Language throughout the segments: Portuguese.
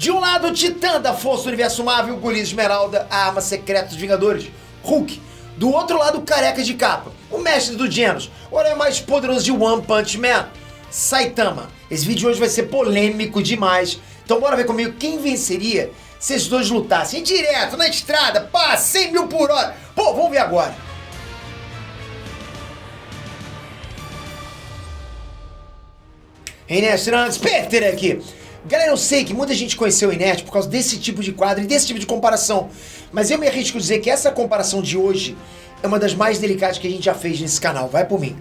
De um lado, o titã da força do universo Marvel, o Guri Esmeralda, a arma secreta dos Vingadores, Hulk. Do outro lado, o careca de capa, o mestre do Genos, o herói mais poderoso de One Punch Man, Saitama. Esse vídeo de hoje vai ser polêmico demais, então bora ver comigo quem venceria se esses dois lutassem direto, na estrada, pá, 100 mil por hora. Pô, vamos ver agora. Inert Transpeter aqui. Galera, eu sei que muita gente conheceu o Inert por causa desse tipo de quadro e desse tipo de comparação, mas eu me arrisco a dizer que essa comparação de hoje é uma das mais delicadas que a gente já fez nesse canal, vai por mim.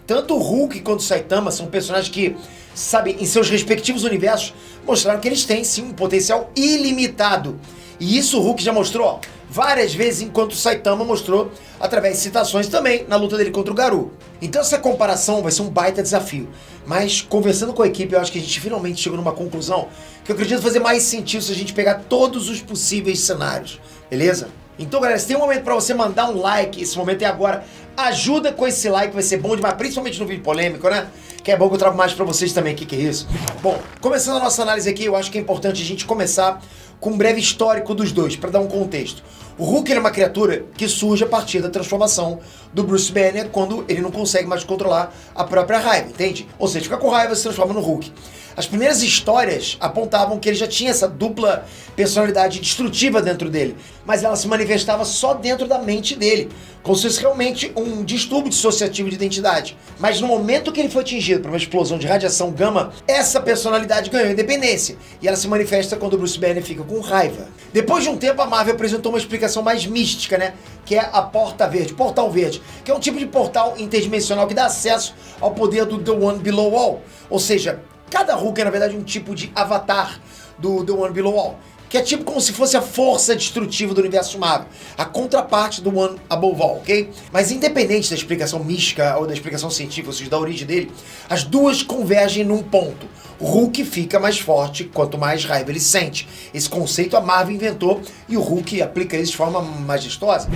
Tanto o Hulk quanto o Saitama são personagens que, sabe, em seus respectivos universos, mostraram que eles têm sim um potencial ilimitado. E isso o Hulk já mostrou, ó, várias vezes, enquanto o Saitama mostrou através de citações também na luta dele contra o Garou. Então essa comparação vai ser um baita desafio, mas conversando com a equipe eu acho que a gente finalmente chegou numa conclusão que eu acredito fazer mais sentido se a gente pegar todos os possíveis cenários, beleza? Então galera, se tem um momento pra você mandar um like, esse momento é agora, ajuda com esse like, vai ser bom demais, principalmente no vídeo polêmico, né? Que é bom que eu trago mais pra vocês também, que é isso? Bom, começando a nossa análise aqui, eu acho que é importante a gente começar com um breve histórico dos dois, pra dar um contexto. O Hulk é uma criatura que surge a partir da transformação do Bruce Banner quando ele não consegue mais controlar a própria raiva, entende? Ou seja, fica com raiva e se transforma no Hulk. As primeiras histórias apontavam que ele já tinha essa dupla personalidade destrutiva dentro dele, mas ela se manifestava só dentro da mente dele, como se fosse realmente um distúrbio dissociativo de identidade. Mas no momento que ele foi atingido por uma explosão de radiação gama, essa personalidade ganhou independência, e ela se manifesta quando o Bruce Banner fica com raiva. Depois de um tempo, a Marvel apresentou uma explicação mais mística, né? Que é a Porta Verde, Portal Verde, que é um tipo de portal interdimensional que dá acesso ao poder do The One Below All, ou seja, cada Hulk é, na verdade, um tipo de avatar do The One Below All, que é tipo como se fosse a força destrutiva do universo Marvel, a contraparte do One Above All, ok? Mas independente da explicação mística ou da explicação científica, ou seja, da origem dele, as duas convergem num ponto. O Hulk fica mais forte quanto mais raiva ele sente. Esse conceito a Marvel inventou e o Hulk aplica isso de forma majestosa.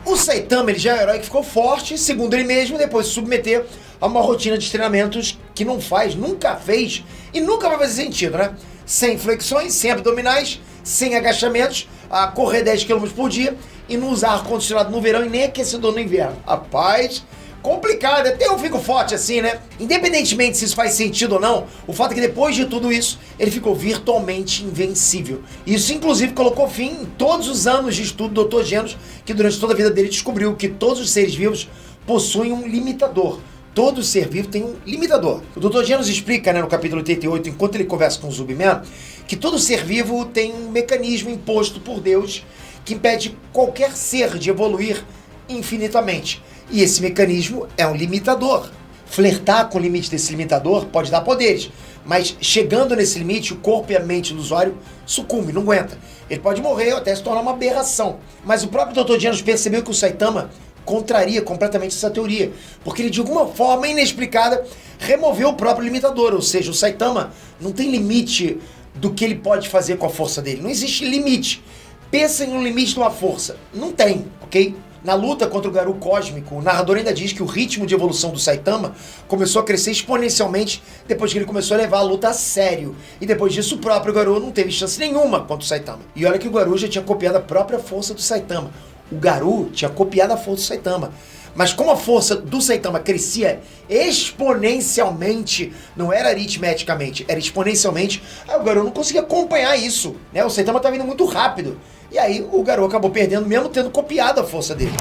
O Saitama, ele já é um herói que ficou forte, segundo ele mesmo, depois de se submeter a uma rotina de treinamentos que não faz, nunca fez e nunca vai fazer sentido, né? Sem flexões, sem abdominais, sem agachamentos, a correr 10 km por dia e não usar ar-condicionado no verão e nem aquecedor no inverno. Rapaz, complicado, até eu fico forte assim, né? Independentemente se isso faz sentido ou não, o fato é que depois de tudo isso, ele ficou virtualmente invencível. Isso inclusive colocou fim em todos os anos de estudo do Dr. Genos, que durante toda a vida dele descobriu que todos os seres vivos possuem um limitador. Todo ser vivo tem um limitador. O Dr. Genos explica, né, no capítulo 88, enquanto ele conversa com o Zubman, que todo ser vivo tem um mecanismo imposto por Deus que impede qualquer ser de evoluir infinitamente. E esse mecanismo é um limitador. Flertar com o limite desse limitador pode dar poderes, mas chegando nesse limite, o corpo e a mente do usuário sucumbem, não aguenta. Ele pode morrer ou até se tornar uma aberração. Mas o próprio Dr. Genos percebeu que o Saitama contraria completamente essa teoria, porque ele de alguma forma inexplicada removeu o próprio limitador, ou seja, o Saitama não tem limite do que ele pode fazer com a força dele, não existe limite. Pensa em um limite de uma força, não tem, ok? Na luta contra o Garou Cósmico, o narrador ainda diz que o ritmo de evolução do Saitama começou a crescer exponencialmente depois que ele começou a levar a luta a sério. E depois disso o próprio Garou não teve chance nenhuma contra o Saitama. E olha que o Garou já tinha copiado a própria força do Saitama. O Garou tinha copiado a força do Saitama. Mas como a força do Saitama crescia exponencialmente, não era aritmeticamente, era exponencialmente, aí o Garou não conseguia acompanhar isso, né? O Saitama estava indo muito rápido. E aí o Garou acabou perdendo mesmo tendo copiado a força dele.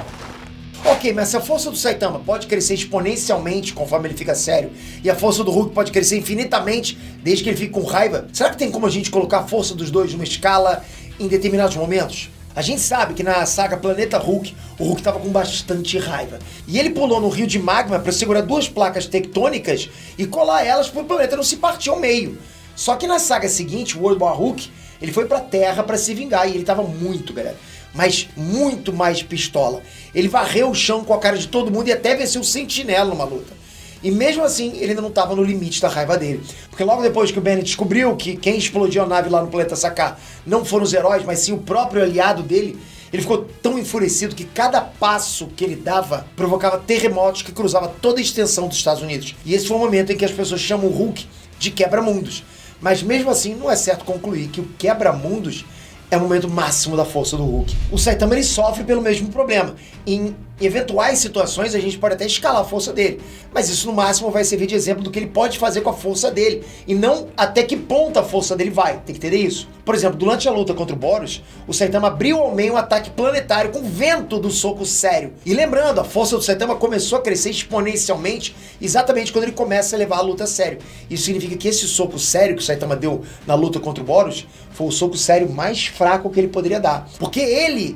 Ok, mas se a força do Saitama pode crescer exponencialmente conforme ele fica sério, e a força do Hulk pode crescer infinitamente desde que ele fique com raiva, será que tem como a gente colocar a força dos dois numa escala em determinados momentos? A gente sabe que na saga Planeta Hulk, o Hulk estava com bastante raiva. E ele pulou no rio de magma para segurar duas placas tectônicas e colar elas para o planeta não se partir ao meio. Só que na saga seguinte, World War Hulk, ele foi pra Terra pra se vingar e ele tava muito, galera, mas muito mais pistola. Ele varreu o chão com a cara de todo mundo e até venceu o Sentinela numa luta. E mesmo assim, ele ainda não estava no limite da raiva dele. Porque logo depois que o Banner descobriu que quem explodiu a nave lá no planeta Sakaar não foram os heróis, mas sim o próprio aliado dele, ele ficou tão enfurecido que cada passo que ele dava provocava terremotos que cruzavam toda a extensão dos Estados Unidos. E esse foi o momento em que as pessoas chamam o Hulk de quebra-mundos. Mas mesmo assim, não é certo concluir que o quebra-mundos é o momento máximo da força do Hulk. O Saitama ele sofre pelo mesmo problema. Em eventuais situações, a gente pode até escalar a força dele, mas isso no máximo vai servir de exemplo do que ele pode fazer com a força dele, e não até que ponto a força dele vai. Tem que entender isso. Por exemplo, durante a luta contra o Boros, o Saitama abriu ao meio um ataque planetário com vento do soco sério. E lembrando, a força do Saitama começou a crescer exponencialmente exatamente quando ele começa a levar a luta a sério. Isso significa que esse soco sério que o Saitama deu na luta contra o Boros foi o soco sério mais fraco que ele poderia dar. Porque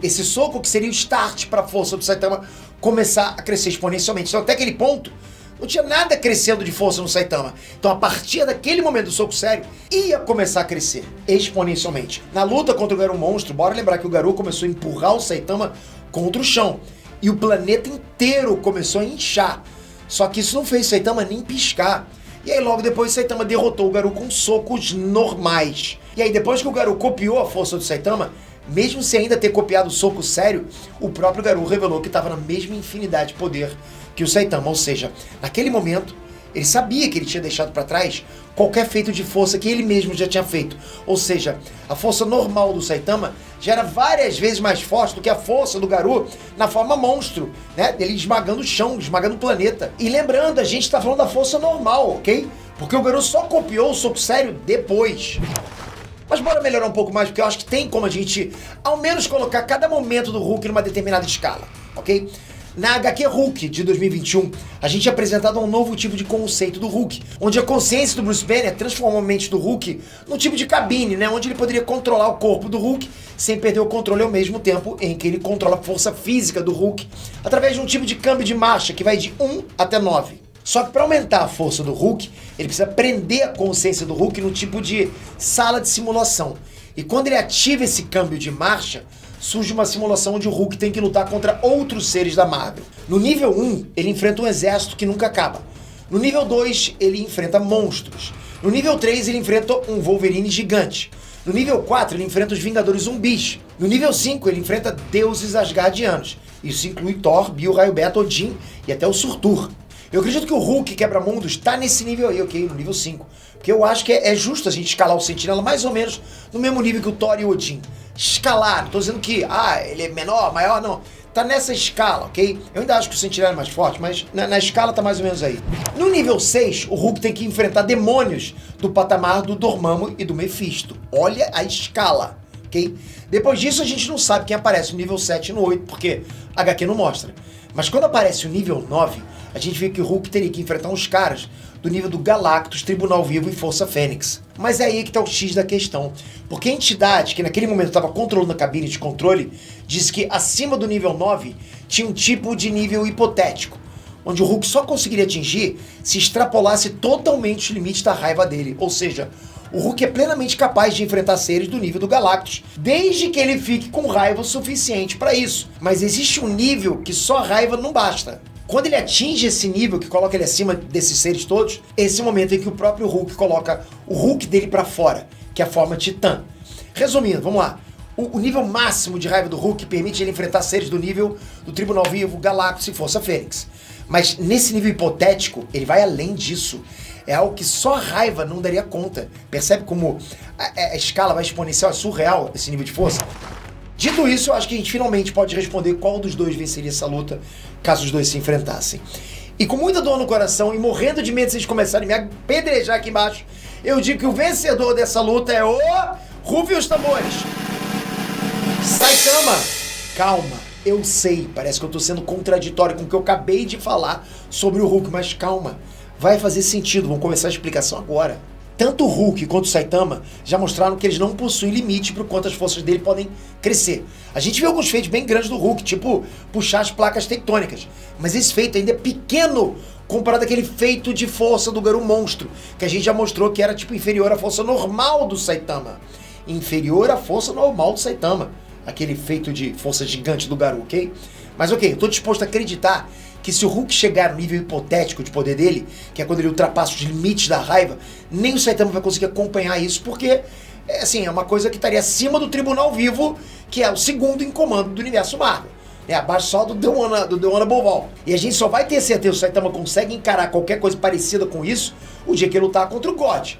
esse soco que seria o start para a força do Saitama começar a crescer exponencialmente. Então até aquele ponto, não tinha nada crescendo de força no Saitama. Então a partir daquele momento do soco sério, ia começar a crescer exponencialmente. Na luta contra o Garou Monstro, bora lembrar que o Garou começou a empurrar o Saitama contra o chão. E o planeta inteiro começou a inchar. Só que isso não fez o Saitama nem piscar. E aí logo depois o Saitama derrotou o Garou com socos normais. E aí depois que o Garou copiou a força do Saitama, mesmo sem ainda ter copiado o soco sério, o próprio Garou revelou que estava na mesma infinidade de poder que o Saitama. Ou seja, naquele momento, ele sabia que ele tinha deixado para trás qualquer feito de força que ele mesmo já tinha feito. Ou seja, a força normal do Saitama já era várias vezes mais forte do que a força do Garou na forma monstro, né? Ele esmagando o chão, esmagando o planeta. E lembrando, a gente está falando da força normal, ok? Porque o Garou só copiou o soco sério depois. Mas bora melhorar um pouco mais, porque eu acho que tem como a gente, ao menos, colocar cada momento do Hulk numa determinada escala, ok? Na HQ Hulk de 2021, a gente é apresentado um novo tipo de conceito do Hulk, onde a consciência do Bruce Banner transformou a mente do Hulk num tipo de cabine, né? Onde ele poderia controlar o corpo do Hulk sem perder o controle ao mesmo tempo em que ele controla a força física do Hulk através de um tipo de câmbio de marcha que vai de 1 até 9. Só que para aumentar a força do Hulk, ele precisa prender a consciência do Hulk num tipo de sala de simulação. E quando ele ativa esse câmbio de marcha, surge uma simulação onde o Hulk tem que lutar contra outros seres da Marvel. No nível 1, ele enfrenta um exército que nunca acaba. No nível 2, ele enfrenta monstros. No nível 3, ele enfrenta um Wolverine gigante. No nível 4, ele enfrenta os Vingadores zumbis. No nível 5, ele enfrenta deuses asgardianos. Isso inclui Thor, Bil, Raio Beta, Odin e até o Surtur. Eu acredito que o Hulk Quebra-Mundos está nesse nível aí, ok? No nível 5. Porque eu acho que é justo a gente escalar o Sentinela mais ou menos no mesmo nível que o Thor e o Odin. Escalar, não tô dizendo que, ele é menor, maior, não. Tá nessa escala, ok? Eu ainda acho que o Sentinela é mais forte, mas na escala tá mais ou menos aí. No nível 6, o Hulk tem que enfrentar demônios do patamar do Dormammu e do Mephisto. Olha a escala, ok? Depois disso, a gente não sabe quem aparece no nível 7 e no 8, porque a HQ não mostra. Mas quando aparece o nível 9, a gente vê que o Hulk teria que enfrentar uns caras do nível do Galactus, Tribunal Vivo e Força Fênix. Mas é aí que tá o X da questão. Porque a entidade que naquele momento estava controlando a cabine de controle disse que acima do nível 9 tinha um tipo de nível hipotético, onde o Hulk só conseguiria atingir se extrapolasse totalmente os limites da raiva dele. Ou seja, o Hulk é plenamente capaz de enfrentar seres do nível do Galactus, desde que ele fique com raiva o suficiente para isso. Mas existe um nível que só raiva não basta. Quando ele atinge esse nível, que coloca ele acima desses seres todos, esse momento em que o próprio Hulk coloca o Hulk dele pra fora, que é a forma Titã. Resumindo, vamos lá. O nível máximo de raiva do Hulk permite ele enfrentar seres do nível do Tribunal Vivo, Galactus e Força Fênix. Mas nesse nível hipotético, ele vai além disso. É algo que só a raiva não daria conta. Percebe como a escala vai exponencial, é surreal esse nível de força? Dito isso, eu acho que a gente finalmente pode responder qual dos dois venceria essa luta, caso os dois se enfrentassem. E com muita dor no coração e morrendo de medo de vocês começarem a me apedrejar aqui embaixo, eu digo que o vencedor dessa luta é o... Rufem os tambores! Saitama! Calma, eu sei, parece que eu tô sendo contraditório com o que eu acabei de falar sobre o Hulk, mas calma, vai fazer sentido, vamos começar a explicação agora. Tanto o Hulk quanto o Saitama já mostraram que eles não possuem limite para o quanto as forças dele podem crescer. A gente viu alguns feitos bem grandes do Hulk, tipo puxar as placas tectônicas, mas esse feito ainda é pequeno comparado àquele feito de força do Garou Monstro, que a gente já mostrou que era tipo inferior à força normal do Saitama. Inferior à força normal do Saitama, aquele feito de força gigante do Garou, ok? Mas ok, eu tô disposto a acreditar que se o Hulk chegar no nível hipotético de poder dele, que é quando ele ultrapassa os limites da raiva, nem o Saitama vai conseguir acompanhar isso, porque é uma coisa que estaria acima do Tribunal Vivo, que é o segundo em comando do universo Marvel. É abaixo só do The One Above All. E a gente só vai ter certeza que o Saitama consegue encarar qualquer coisa parecida com isso o dia que ele lutar contra o God.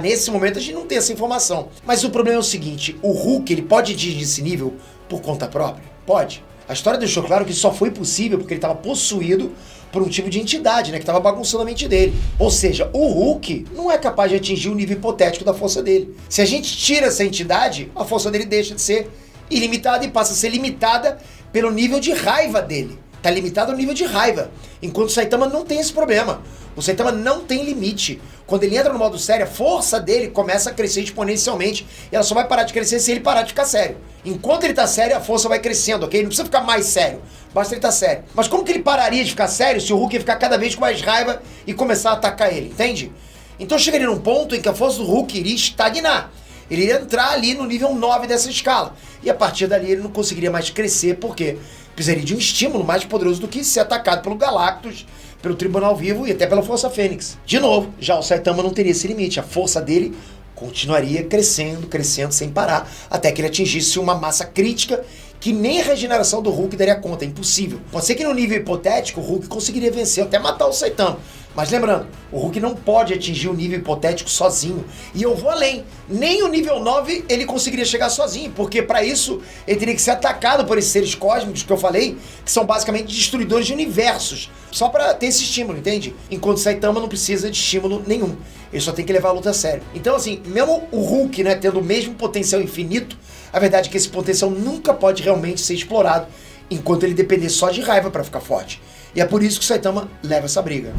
nesse momento a gente não tem essa informação. Mas o problema é o seguinte, o Hulk, ele pode atingir esse nível por conta própria? Pode. A história deixou claro que só foi possível porque ele estava possuído por um tipo de entidade, né, que estava bagunçando a mente dele. Ou seja, o Hulk não é capaz de atingir o nível hipotético da força dele. Se a gente tira essa entidade, a força dele deixa de ser ilimitada e passa a ser limitada pelo nível de raiva dele. Tá limitado ao nível de raiva. Enquanto o Saitama não tem esse problema. O Saitama não tem limite. Quando ele entra no modo sério, a força dele começa a crescer exponencialmente. E ela só vai parar de crescer se ele parar de ficar sério. Enquanto ele tá sério, a força vai crescendo, ok? Não precisa ficar mais sério. Basta ele tá sério. Mas como que ele pararia de ficar sério se o Hulk ia ficar cada vez com mais raiva e começar a atacar ele? Entende? Então chegaria num ponto em que a força do Hulk iria estagnar. Ele iria entrar ali no nível 9 dessa escala. E a partir dali ele não conseguiria mais crescer, porque precisaria de um estímulo mais poderoso do que ser atacado pelo Galactus, pelo Tribunal Vivo e até pela Força Fênix. De novo, já o Saitama não teria esse limite. A força dele continuaria crescendo, crescendo sem parar, até que ele atingisse uma massa crítica que nem a regeneração do Hulk daria conta. É impossível. Pode ser que no nível hipotético o Hulk conseguiria vencer, até matar o Saitama. Mas lembrando, o Hulk não pode atingir o nível hipotético sozinho. E eu vou além. Nem o nível 9 ele conseguiria chegar sozinho, porque para isso ele teria que ser atacado por esses seres cósmicos que eu falei, que são basicamente destruidores de universos. Só para ter esse estímulo, entende? Enquanto o Saitama não precisa de estímulo nenhum. Ele só tem que levar a luta a sério. Então assim, mesmo o Hulk, né, tendo o mesmo potencial infinito, a verdade é que esse potencial nunca pode realmente ser explorado, enquanto ele depender só de raiva para ficar forte. E é por isso que o Saitama leva essa briga.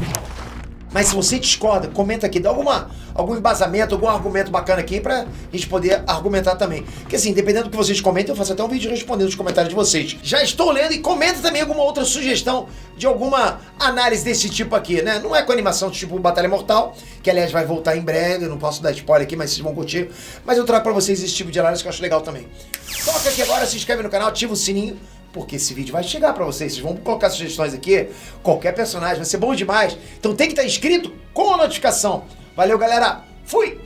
Mas se você discorda, comenta aqui, dá algum embasamento, algum argumento bacana aqui pra gente poder argumentar também. Porque assim, dependendo do que vocês comentem, eu faço até um vídeo respondendo os comentários de vocês. Já estou lendo e comenta também alguma outra sugestão de alguma análise desse tipo aqui, né? Não é com animação tipo Batalha Mortal, que aliás vai voltar em breve, eu não posso dar spoiler aqui, mas vocês vão curtir. Mas eu trago pra vocês esse tipo de análise que eu acho legal também. Toca aqui agora, se inscreve no canal, ativa o sininho, porque esse vídeo vai chegar pra vocês. Vocês vão colocar sugestões aqui, qualquer personagem, vai ser bom demais. Então tem que estar inscrito com a notificação. Valeu, galera. Fui!